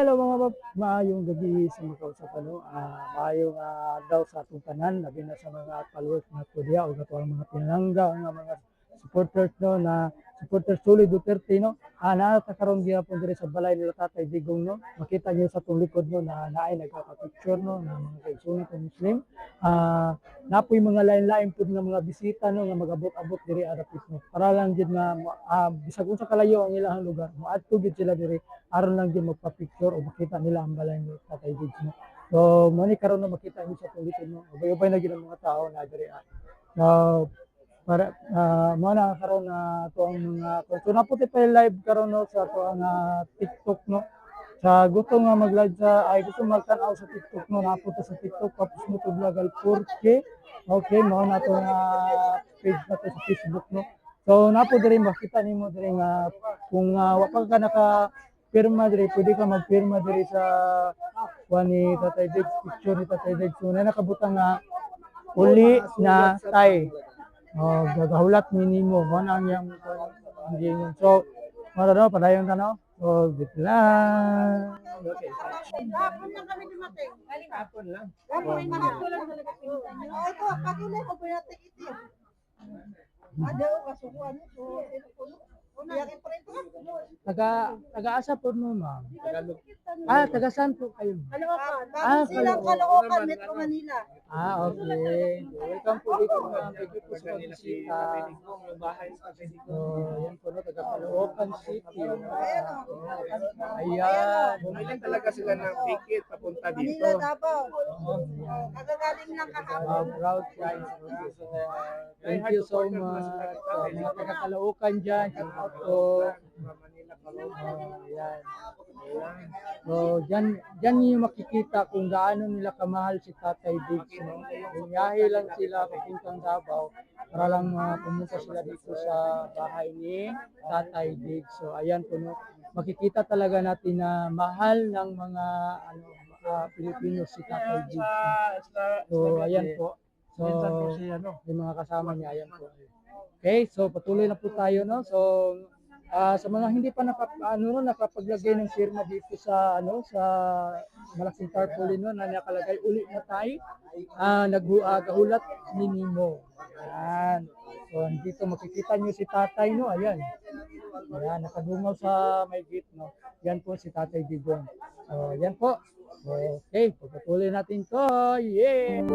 Hello mga maayong gabi sa mga kausapan no. Maayong daw sa atong tanan labi na sa mga followers na tudya o katong mga pinangga nga mga supporters no na supporters Solid Duterte no. Naata karon gyapon diri sa balay nila Tatay Digong no. Makita niyo sa tong likod no na naay nagka-picture no ng mga kaigsoon ko Muslim. Napoy mga lain-lain pud nga mga bisita no nga magabot-abot diri adapit no. Para lang gid nga bisag unsa kalayo ang ilang lugar, moadto gid sila diri aron lang din magpa-picture o makita nila ang balay ni Tatay Diggs no. So mo ni karon na makita niyo sa tulitin no. Ubay-ubay na gid ang mga tao na diri. So para mo na karon na to ang mga so naputi pa yung live karon no sa to ang TikTok no. Sa gusto nga mag-live gusto magtanaw sa TikTok no, napunta sa TikTok tapos mo to vlogal 4K. Okay, mo na to nga page na to sa Facebook no. So napo diri makita nimo diri nga kung wa pa ka naka pirma diri, pwede ka magpirma diri sa ni Tatay Diggs, picture ni Tatay Diggs. So na nakabutang nga uli na tay. Gagahulat minimo mo na ang gingon. So mara daw padayon ka no. So git lang. Okay. Hapon lang kami dumating. Hapon lang. Hapon lang talaga pinunta niyo. Ito, pakilay ko pinatik ito. Ada o kasukuan ito. Yakin pa rin ito. Taga-asa po mo, ma'am. Tagalog. Taga saan po kayo? Caloocan. Silang Caloocan, Metro Manila. Okay. Welcome po dito na medyo po sa Kanila si bisita. Tatay Digong, yung bahay sa Tatay So, Digong. yan po no, taga Caloocan City. Ayan o. Ayan. Bumili talaga sila ng ticket papunta dito. Manila, Davao. Kagagaling lang kahapon. Proud guys. Thank you so much. Mga taga Caloocan dyan. Shout out po. Manila, Ayan. So, dyan niyo makikita kung gaano nila kamahal si Tatay Diggs. No? Bumiyahe lang sila papuntang Davao para lang pumunta sila dito sa bahay ni Tatay Diggs. So, ayan po, no? Makikita talaga natin na mahal ng mga Pilipino si Tatay Diggs. So, ayan po. So, yung mga kasama niya, ayan po. Okay, so patuloy na po tayo, no? So, sa mga hindi pa nakapaglagay ng firma dito sa sa malaking tarpaulin no na nakalagay uli na tayo naggahulat minimo. Ayan. So dito makikita niyo si Tatay no, ayan. Ayan, nakadungaw sa may gate no. Yan po si Tatay Digong. So yan po. Okay, pagpatuloy natin to. Yeah.